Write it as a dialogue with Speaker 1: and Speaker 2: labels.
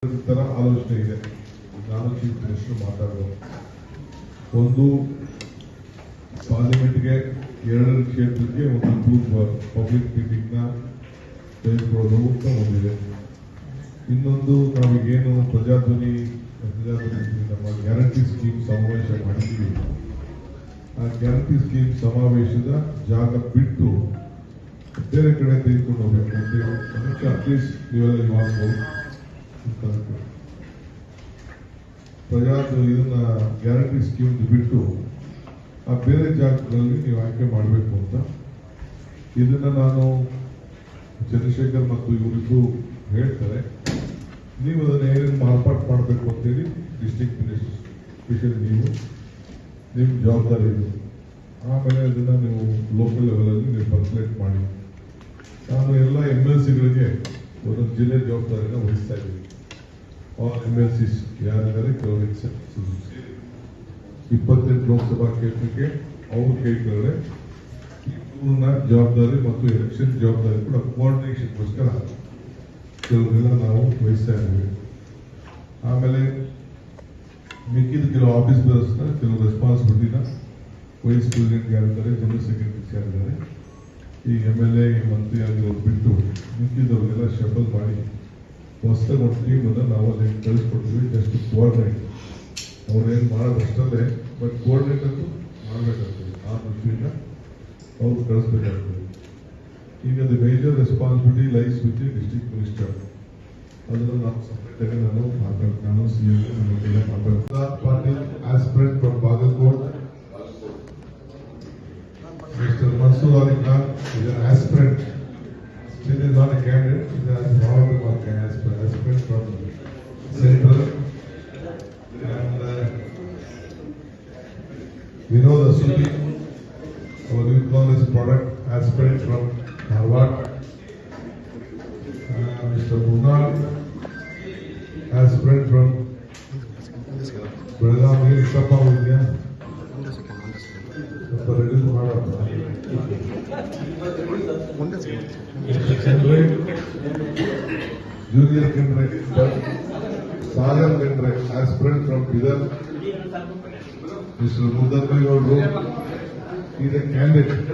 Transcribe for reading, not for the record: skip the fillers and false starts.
Speaker 1: ತರ ಆಲೋಚನೆ ಇದೆ. ನಾನು ಚೀಫ್ ಮಿನಿಸ್ಟರ್ ಮಾತಾಡೋದು ಒಂದು ಪಾರ್ಲಿಮೆಂಟ್ಗೆ 2 ಕ್ಷೇತ್ರಕ್ಕೆ ಒಂದು ಪಬ್ಲಿಕ್ ಮೀಟಿಂಗ್ ನ ತೆಗೆದುಕೊಳ್ಳೋದು ಅಂತ ಒಂದಿದೆ. ಇನ್ನೊಂದು ನಾವೀಗೇನು ಪ್ರಜಾಧ್ವನಿ ನಮ್ಮ ಗ್ಯಾರಂಟಿ ಸ್ಕೀಮ್ ಸಮಾವೇಶ ಮಾಡಿದ್ದೀವಿ, ಆ ಗ್ಯಾರಂಟಿ ಸ್ಕೀಮ್ ಸಮಾವೇಶದ ಜಾಗ ಬಿಟ್ಟು ಬೇರೆ ಕಡೆ ತೆಗೆದುಕೊಂಡು ಹೋಗ್ಬೇಕು. ಅಟ್ಲೀಸ್ಟ್ ನೀವೆಲ್ಲ ಮಾಡ್ಬೋದು. ಇದನ್ನ ಗ್ಯಾರಂಟಿ ಸ್ಕೀಮ್ ಬಿಟ್ಟು ಆ ಬೇರೆ ಜಾಗಗಳಲ್ಲಿ ನೀವು ಆಯ್ಕೆ ಮಾಡಬೇಕು ಅಂತ ಇದನ್ನ ನಾನು ಚಂದ್ರಶೇಖರ್ ಮತ್ತು ಇವರಿಗೂ ಹೇಳ್ತಾರೆ. ನೀವು ಅದನ್ನ ಏನೇನು ಮಾರ್ಪಾಟ್ ಮಾಡಬೇಕು ಅಂತೇಳಿ ಡಿಸ್ಟ್ರಿಕ್ಟ್ ಮಿನಿಸ್ಟರ್ ಸ್ಪೆಷಲಿ ನಿಮ್ಮ ಜವಾಬ್ದಾರಿ ಇದೆ. ಆಮೇಲೆ ಅದನ್ನ ನೀವು ಲೋಕಲ್ ಲೆವೆಲಲ್ಲಿ ನೀವು ಪರ್ಸಲೇಟ್ ಮಾಡಿ. ನಾನು ಎಲ್ಲ MLCಗಳಿಗೆ ಒಂದೊಂದು ಜಿಲ್ಲೆ ಜವಾಬ್ದಾರಿನ ವಹಿಸ್ತಾ ಇದ್ದೀನಿ. MLCs ಯಾರಿದ್ದಾರೆ ಕೆಲವರು 28 ಲೋಕಸಭಾ ಕ್ಷೇತ್ರಕ್ಕೆ ಅವ್ರ ಕೈ ಕೆಳಗಡೆ ಇವ್ರನ್ನ ಜವಾಬ್ದಾರಿ ಮತ್ತು ಎಲೆಕ್ಷನ್ ಜವಾಬ್ದಾರಿ ಕೂಡ ಕೋಆರ್ಡಿನೇಷನ್ಗೋಸ್ಕರ ಕೆಲವರೆಲ್ಲ ನಾವು ವಹಿಸ್ತಾ ಇದ್ದೀವಿ. ಆಮೇಲೆ ಮಿಕ್ಕಿದ ಕೆಲವು ಆಫೀಸ್ ಬೇರ್ಸ್ನ ಕೆಲವು ರೆಸ್ಪಾನ್ಸಿಬಿಲಿಟಿನ ವೈಸ್ ಪ್ರೆಸಿಡೆಂಟ್ ಯಾರಿದ್ದಾರೆ, ಜನರಲ್ ಸೆಕ್ರೆಟರೀಸ್ ಯಾರಿದ್ದಾರೆ, ಈ MLA ಮಂತ್ರಿ ಆಗಿರೋದು ಬಿಟ್ಟು ಮಿಕ್ಕಿದವ್ರಿಗೆಲ್ಲ ಶಫಲ್ ಮಾಡಿ ಹೊಸದಾಗಿ ಒಂದು ಟೀಮ್ ಅನ್ನು ನಾವು ಅಲ್ಲಿ ಕಳಿಸ್ಕೊಡ್ತೀವಿ. ಜಸ್ಟ್ ಕೋಆರ್ಡಿನೇಟ್ ಅವ್ರೇನು ಮಾಡೋದಷ್ಟಲ್ಲೇ, ಬಟ್ ಕೋಆರ್ಡಿನೇಟ್ ಅಂತೂ ಮಾಡಬೇಕಾಗ್ತದೆ. ಆ ದೃಷ್ಟಿಯಿಂದ ಅವ್ರು ಕಳಿಸ್ಬೇಕಾಗ್ತದೆ. ಈಗ the major responsibility lies with the district minister. ಅದನ್ನು ನಾವು ಸಪ್ರೇಟ್ ಆಗಿ ನಾನು CM ಮಾತಾಡ್ತೀನಿ. Patil aspirant from Bagalkot. Mr. Mansoor Ali Khan is an aspirant. Still is not a candidate. He is an aspirant from Central. And Vinod Asuti, our youth Congress product aspirant from Harvard. Mr. Munal, aspirant from Belgaum. He is Sappa Vidya. Junior candidate Sagar candidate aspirant from Bidar. Mr. Mudanna Gaudru, he is a candidate.